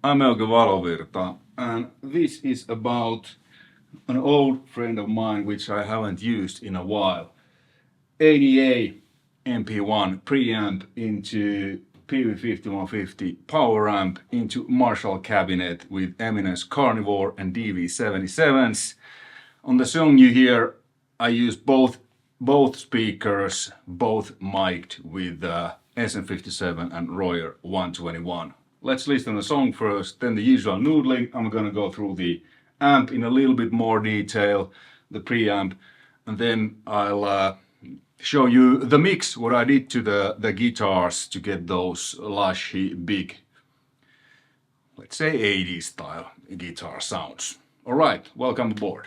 I'm Euge Valovirta, and this is about an old friend of mine which I haven't used in a while. ADA MP-1 preamp into Peavey 5150 power amp into Marshall cabinet with Eminence Carnivore and DV77s. On the song you hear, I use both speakers, both mic'd with SM57 and Royer 121. Let's listen to the song first, then the usual noodling. I'm gonna go through the amp in a little bit more detail, the preamp, and then I'll show you the mix, what I did to the guitars to get those lushy, big, let's say 80s style guitar sounds. All right, welcome aboard.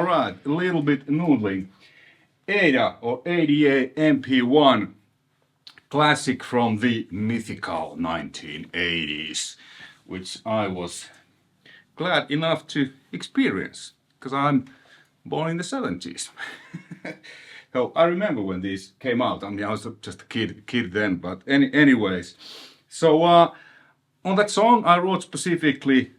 Alright, a little bit noodling. ADA or ADA MP-1, classic from the mythical 1980s, which I was glad enough to experience, because I'm born in the 70s. So I remember when these came out. I mean, I was just a kid then, but anyways. So on that song I wrote specifically,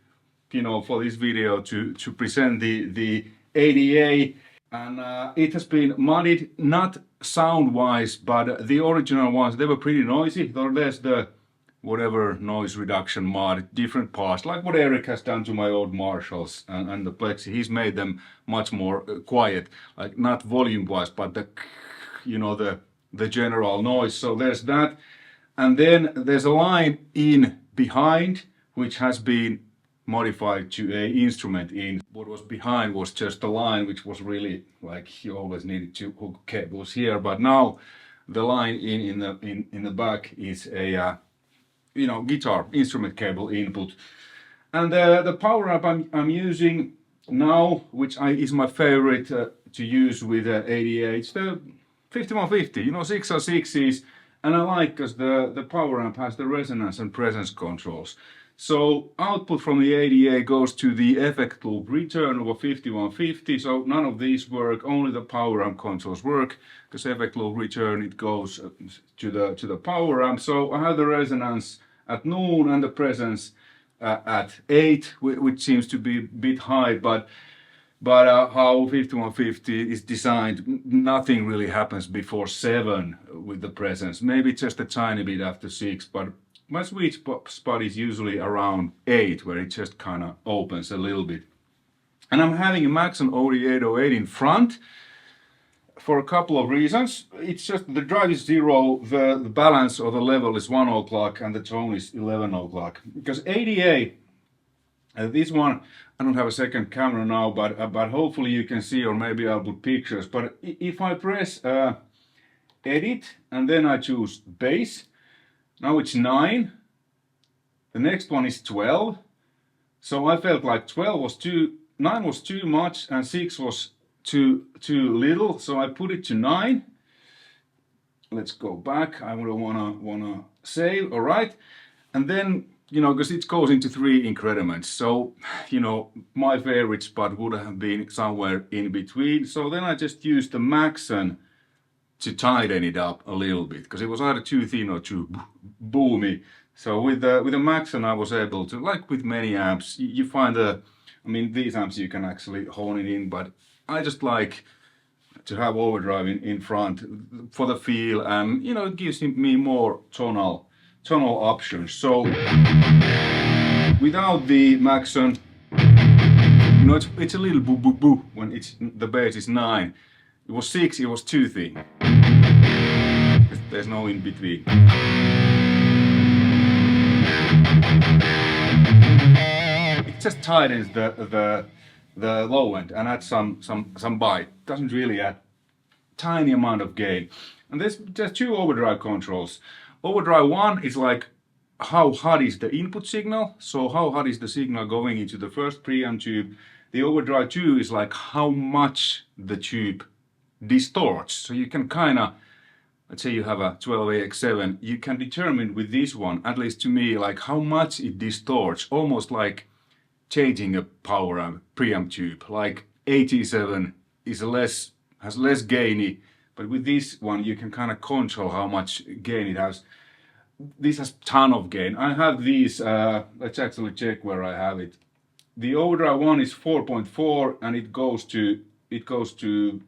you know, for this video to present the ADA, and it has been modded, not sound-wise, but the original ones, they were pretty noisy. There's the whatever noise reduction mod, different parts, like what Eric has done to my old Marshalls and the Plexi. He's made them much more quiet, like not volume-wise, but the, you know, the general noise. So there's that, and then there's a line in behind which has been modified to a instrument in. What was behind was just a line which was really like you always needed to hook cables here, but now the line in the back is a you know, guitar instrument cable input. And the power amp I'm using now, which is my favorite to use with ADA, it's the 5150, you know, 606s, and I like because the power amp has the resonance and presence controls. So output from the ADA goes to the effect loop return of a 5150, so none of these work, only the power amp controls work, because effect loop return, it goes to the power amp. So I have the resonance at noon and the presence at 8, which seems to be a bit high, but how 5150 is designed, nothing really happens before 7 with the presence, maybe just a tiny bit after 6, but my sweet spot is usually around 8, where it just kind of opens a little bit. And I'm having a Maxon OD808 in front for a couple of reasons. It's just the drive is 0, the balance or the level is 1 o'clock, and the tone is 11 o'clock. Because ADA, this one, I don't have a second camera now, but hopefully you can see, or maybe I'll put pictures. But if I press edit and then I choose bass, now it's 9, the next one is 12, so I felt like 12 was too, 9 was too much and 6 was too little, so I put it to 9. Let's go back, I would wanna save, alright, and then, you know, because it goes into 3 increments, so, you know, my favorite spot would have been somewhere in between, so then I just used the Maxon to tighten it up a little bit, because it was either too thin or too boomy. So with the Maxon I was able to, like with many amps, you find I mean, these amps you can actually hone it in, but I just like to have overdrive in front for the feel, and you know, it gives me more tonal options. So without the Maxon, you know, it's a little boo boo boo when the bass is 9. It was 6, it was too thin. There's no in between. It just tightens the low end and adds some bite. Doesn't really add tiny amount of gain. And there's just 2 overdrive controls. Overdrive 1 is like how hot is the input signal, so how hot is the signal going into the first preamp tube. The overdrive 2 is like how much the tube distorts. So you can kind of, let's say you have a 12AX7, you can determine with this one, at least to me, like how much it distorts, almost like changing a power amp preamp tube. Like 87 is has less gainy, but with this one you can kind of control how much gain it has. This has ton of gain. I have these, let's actually check where I have it. The overdrive one is 4.4 and it goes to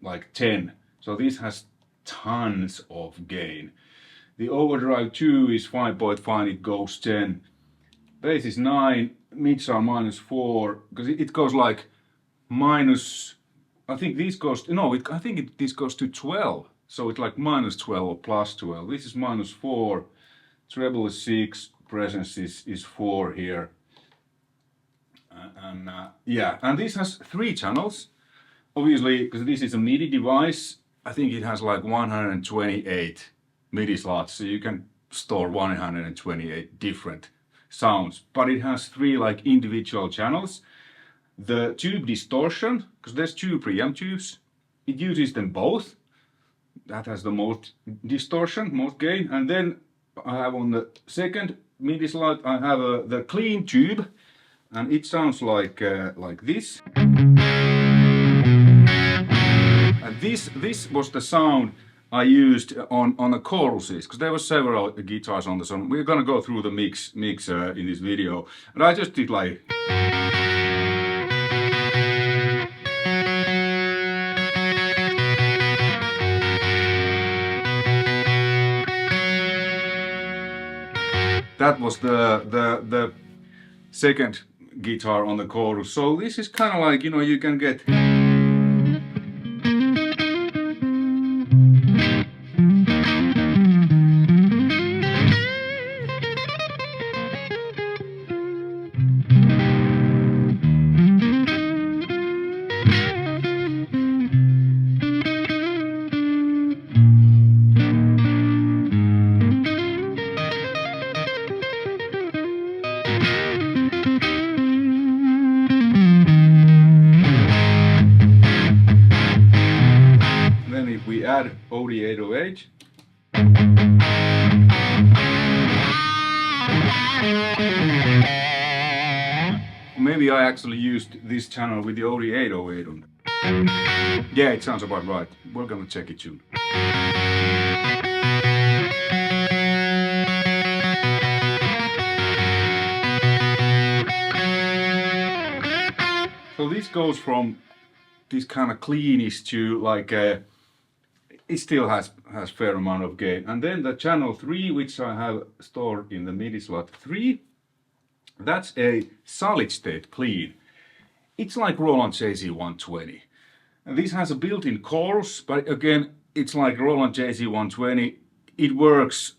like 10. So this has tons of gain. The overdrive 2 is 5.5, it goes 10. Bass is 9, mids are -4, because it goes like minus, I think this goes, no, I think this goes to 12. So it's like -12 or +12. This is -4, treble is 6, presence is 4 here. Yeah, and this has 3 channels. Obviously, because this is a MIDI device, I think it has like 128 MIDI slots, so you can store 128 different sounds. But it has 3 like individual channels. the tube distortion, because there's two preamp tubes. It uses them both. That has the most distortion, most gain. And then I have on the second MIDI slot, I have the clean tube, and it sounds like this. And this was the sound I used on the choruses, because there were several guitars on the song. We're gonna go through the mix in this video, and I just did like. That was the second guitar on the chorus. So this is kind of like, you know, you can get. We add ADA. Maybe I actually used this channel with the ADA on. Yeah, it sounds about right. We're gonna check it soon. So this goes from this kind of cleanish to like a. It still has fair amount of gain. And then the channel 3, which I have stored in the MIDI slot 3, that's a solid state clean. It's like Roland JZ120. And this has a built-in chorus, but again, it's like Roland JZ120. It works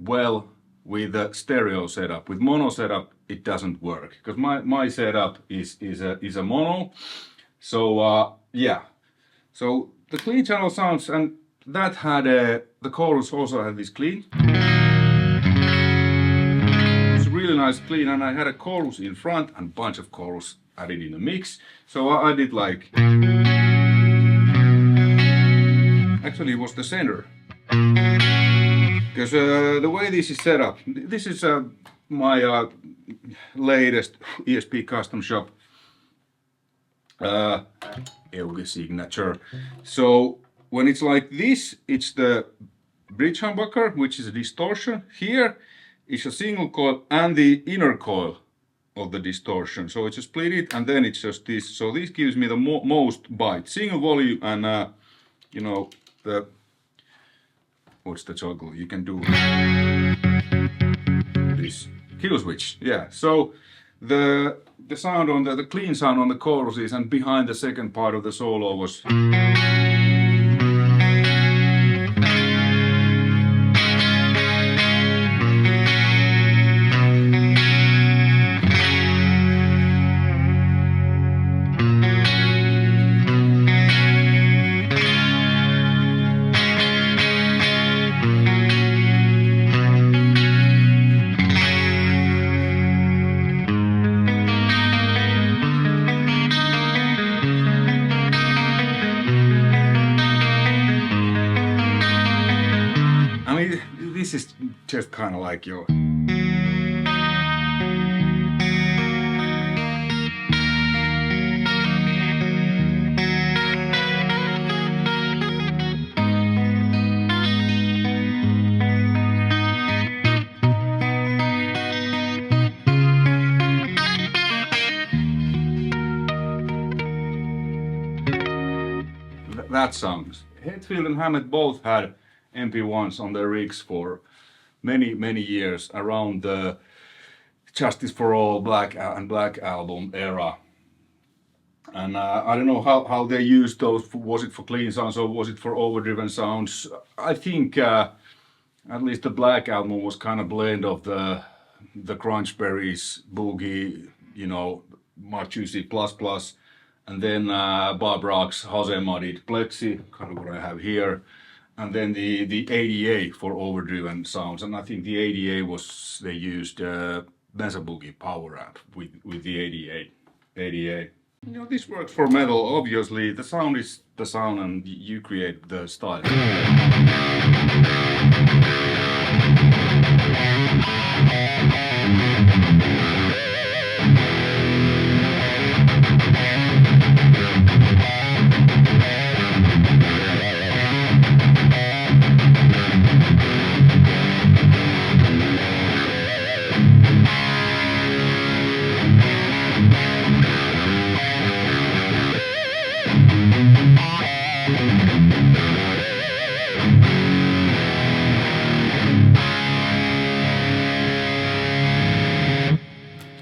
well with the stereo setup. With mono setup, it doesn't work, because my setup is a mono. So yeah, so the clean channel sounds, and that had the chorus also had this clean. It's a really nice clean, and I had a chorus in front and a bunch of chorus added in the mix. So I did like. Actually, it was the center. Because the way this is set up, this is my latest ESP custom shop Euge signature. So when it's like this, it's the bridge humbucker, which is a distortion. Here is a single coil and the inner coil of the distortion. So it's a split it, and then it's just this. So this gives me the most bite, single volume, and you know, the what's the toggle? You can do this kill switch. Yeah. So the sound on the clean sound on the choruses and behind the second part of the solo was. This is just kind of like your. That sounds. Hetfield and Hammett both had MP-1s on their rigs for many years around the Justice for All Black Album era. And I don't know how they used those. Was it for clean sounds or was it for overdriven sounds? I think at least the Black Album was kind of blend of the Crunchberries, Boogie, you know, Marchusi plus, and then Bob Rock's Jose Modded Plexi, kind of what I have here. And then the ADA for overdriven sounds, and I think the ADA was, they used Mesa Boogie power amp with the ADA. You know, this works for metal, obviously. The sound is the sound and you create the style.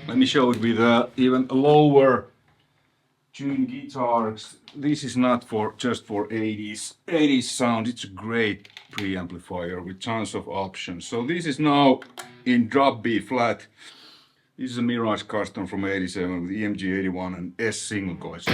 Let me show it with even lower tuned guitars. This is not for just for 80s sound. It's a great preamplifier with tons of options. So this is now in drop B flat. This is a Mirage Custom from 87 with EMG 81 and S single coils.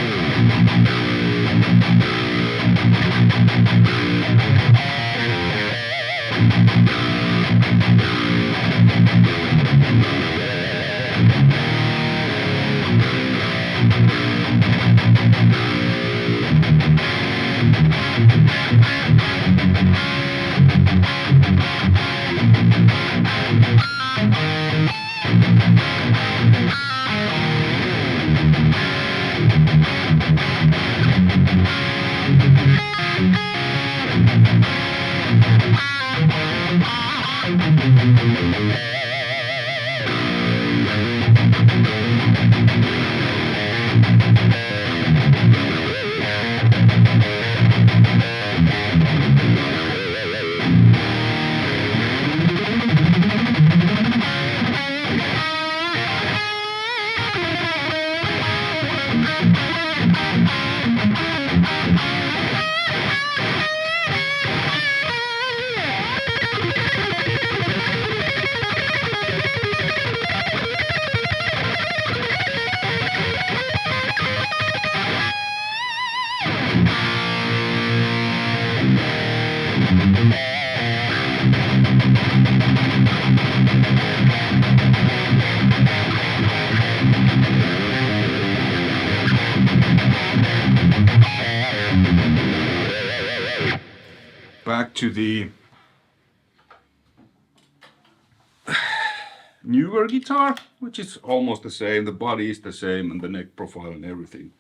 Back to the newer guitar, which is almost the same. The body is the same and the neck profile and everything.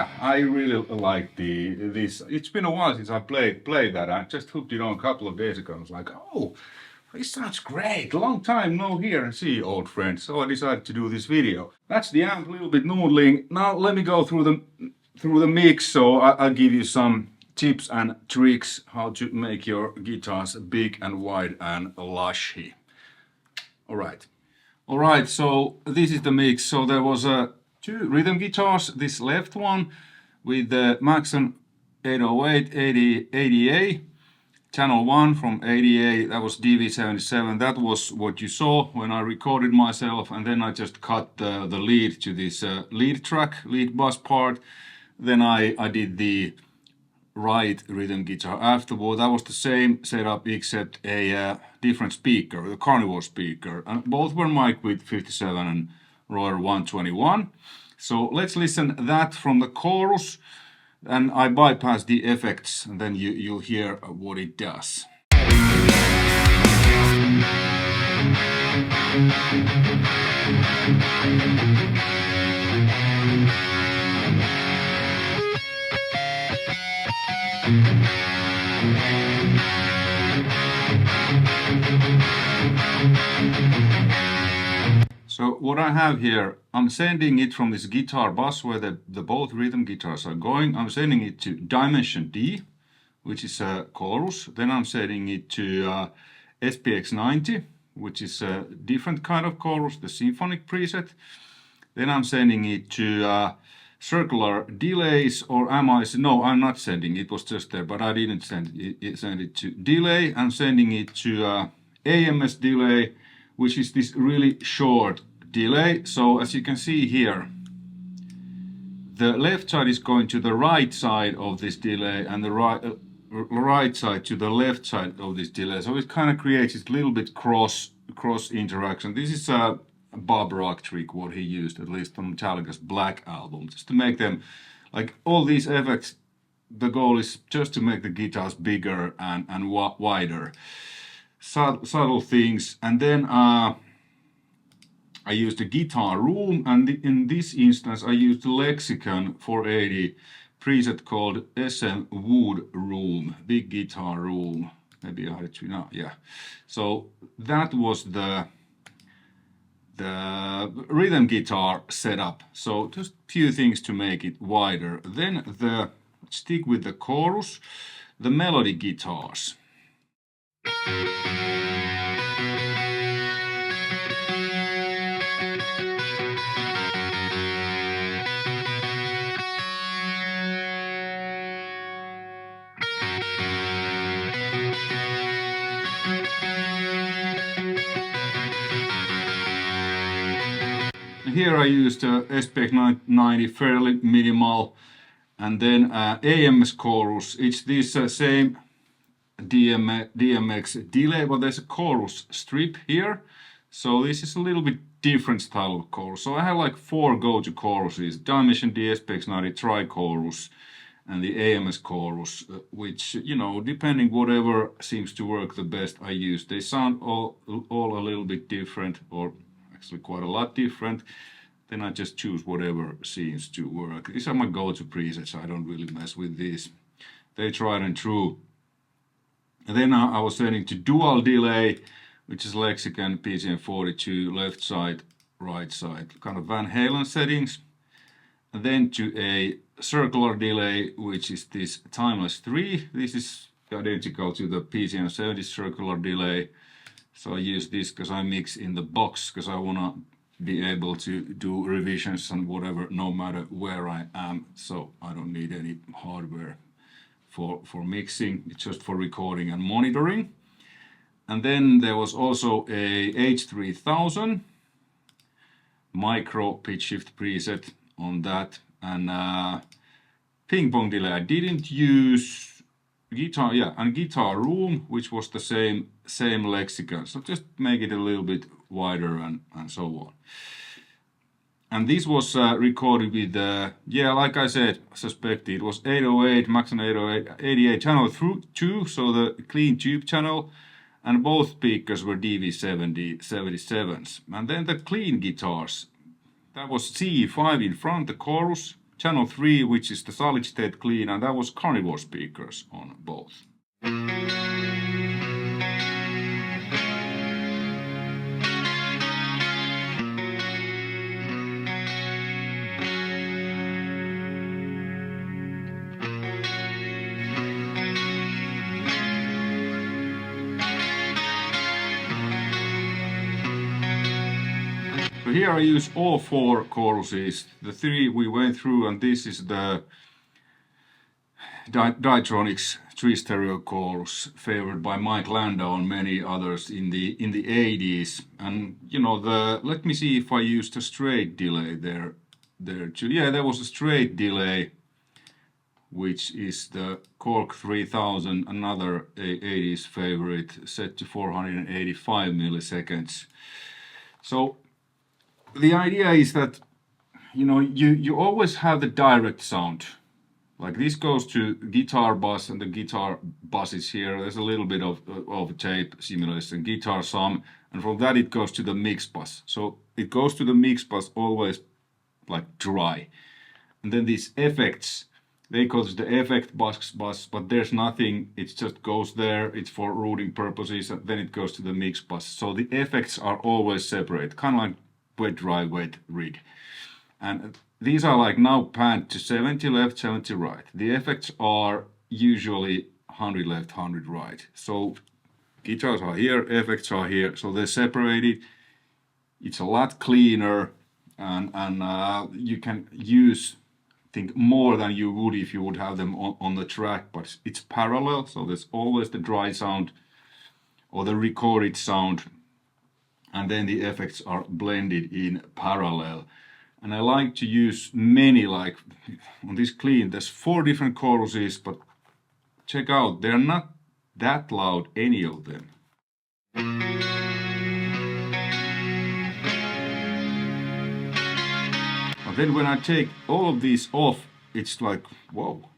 yeah, I really like this. It's been a while since I played that. I just hooked it on a couple of days ago. I was like, oh, it sounds great. Long time no hear and see, old friends. So I decided to do this video. That's the amp, a little bit noodling. Now let me go through the mix. So I'll give you some tips and tricks how to make your guitars big and wide and lushy. All right. So this is the mix. So there was two rhythm guitars. This left one with the Maxon 808 ADA. Channel 1 from ADA, that was DV77. That was what you saw when I recorded myself, and then I just cut the lead to this lead track, lead bass part. Then I did the right rhythm guitar afterward. That was the same setup except a different speaker, the Carnivore speaker. And both were mic'd with 57 and Royer 121. So let's listen that from the chorus. And I bypass the effects, and then you'll hear what it does. So what I have here, I'm sending it from this guitar bus where the both rhythm guitars are going. I'm sending it to Dimension D, which is a chorus. Then I'm sending it to SPX90, which is a different kind of chorus, the symphonic preset. Then I'm sending it to circular delays, or no, I'm not sending, it was just there, but I didn't send it to delay. I'm sending it to AMS delay, which is this really short delay. So as you can see here, the left side is going to the right side of this delay, and the right side to the left side of this delay. So it kind of creates this little bit cross interaction. This is a Bob Rock trick, what he used, at least on Metallica's Black album, just to make them, like all these effects, the goal is just to make the guitars bigger and wider. Subtle things. And then I used the guitar room, and in this instance I used the Lexicon 480 preset called SM Wood Room, big guitar room. Maybe I had it now, yeah. So that was the rhythm guitar setup. So just a few things to make it wider. Then stick with the chorus, the melody guitars. Here I used SPX90, fairly minimal, and then AMS chorus. It's this same DMX delay, but there's a chorus strip here. So this is a little bit different style of chorus. So I have like 4 go-to choruses: Dimension D, SPX90 tri-chorus, and the AMS chorus, which, you know, depending whatever seems to work the best, I use. They sound all a little bit different, or actually quite a lot different. Then I just choose whatever seems to work. These are my go-to presets. I don't really mess with these. They tried and true. And then I was setting to dual delay, which is Lexicon PCM42, left side, right side, kind of Van Halen settings. And then to a circular delay, which is this Timeless 3. This is identical to the PCM70 circular delay. So I use this because I mix in the box, because I want to be able to do revisions and whatever, no matter where I am. So I don't need any hardware for mixing. It's just for recording and monitoring. And then there was also a H3000 micro pitch shift preset on that, and ping pong delay. I didn't use guitar, and guitar room, which was the same Lexicon. So just make it a little bit wider and so on. And this was recorded with, like I said, suspected, it was 808, Maxon 808, 88 channel through 2, so the clean tube channel, and both speakers were DV77s. And then the clean guitars, that was CE5 in front, the chorus, channel 3, which is the solid state clean, and that was carnivore speakers on both. So here I use all 4 choruses, the 3 we went through, and this is the Diatronics 3 stereo chorus, favored by Mike Landau and many others in the 80s. And you know, let me see if I used a straight delay there too. Yeah, there was a straight delay, which is the Korg 3000, another 80s favorite, set to 485 milliseconds. So the idea is that, you know, you always have the direct sound. Like this goes to guitar bus, and the guitar bus is here. There's a little bit of tape simulation, guitar some, and from that it goes to the mix bus. So it goes to the mix bus always like dry. And then these effects, they go to the effect bus, but there's nothing, it just goes there, it's for routing purposes, and then it goes to the mix bus. So the effects are always separate, kind of like wet dry, wet rig. And these are like now panned to 70 left, 70 right. The effects are usually 100 left, 100 right. So guitars are here, effects are here, so they're separated. It's a lot cleaner, and you can use, I think, more than you would if you would have them on the track, but it's parallel, so there's always the dry sound or the recorded sound, and then the effects are blended in parallel. And I like to use many, like on this clean, there's 4 different choruses, but check out, they're not that loud, any of them. But then when I take all of these off, it's like, whoa.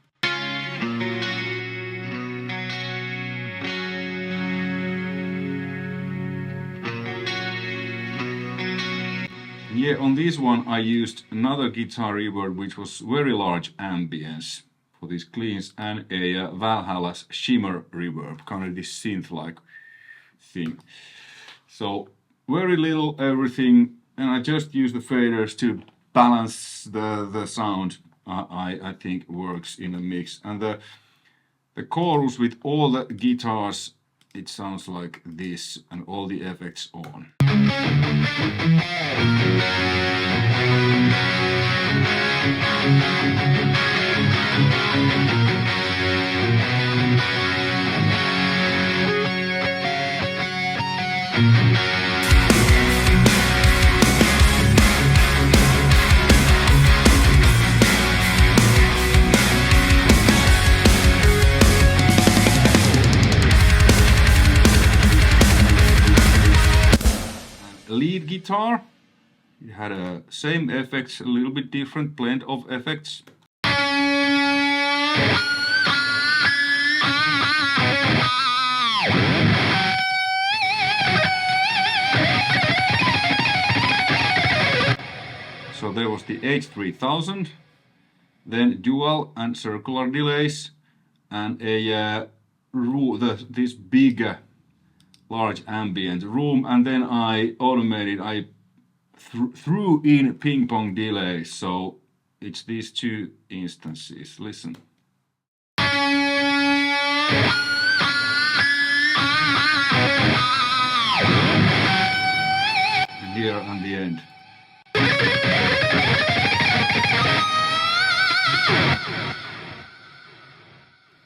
Yeah, on this one I used another guitar reverb, which was very large ambience for these cleans, and a Valhalla's shimmer reverb, kind of this synth-like thing. So very little everything, and I just use the faders to balance the sound. I think works in a mix. And the chorus with all the guitars, it sounds like this, and all the effects on. Lead guitar, it had a same effects, a little bit different blend of effects. So there was the H3000, then dual and circular delays, and this big large ambient room, and then I automated, I threw in ping pong delays, so it's these 2 instances. Listen. And here on the end.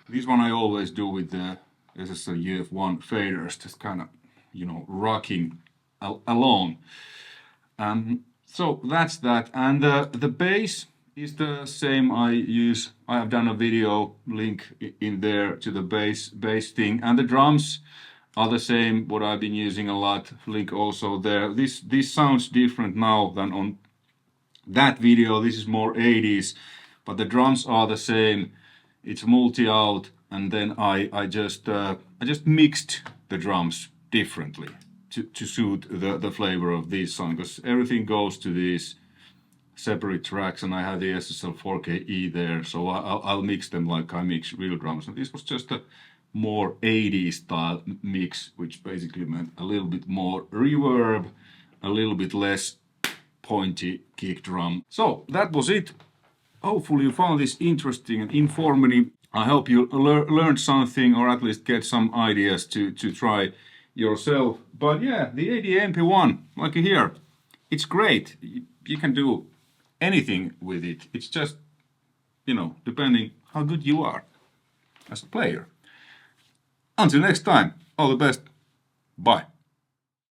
This one I always do with the SSL UF1 faders, just kind of, you know, rocking along. So that's that. And the bass is the same I use. I have done a video link in there to the bass thing, and the drums are the same, what I've been using a lot, link also there. This sounds different now than on that video. This is more 80s, but the drums are the same. It's multi-out, and then I just mixed the drums differently to suit the flavor of this song, because everything goes to these separate tracks, and I have the SSL 4KE there, so I'll mix them like I mix real drums. And this was just a more 80s style mix, which basically meant a little bit more reverb, a little bit less pointy kick drum. So that was it. Hopefully you found this interesting and informative. I hope you learned something, or at least get some ideas to try yourself. But yeah, the ADA MP-1, like here, it's great. You can do anything with it. It's just, you know, depending how good you are as a player. Until next time, all the best. Bye.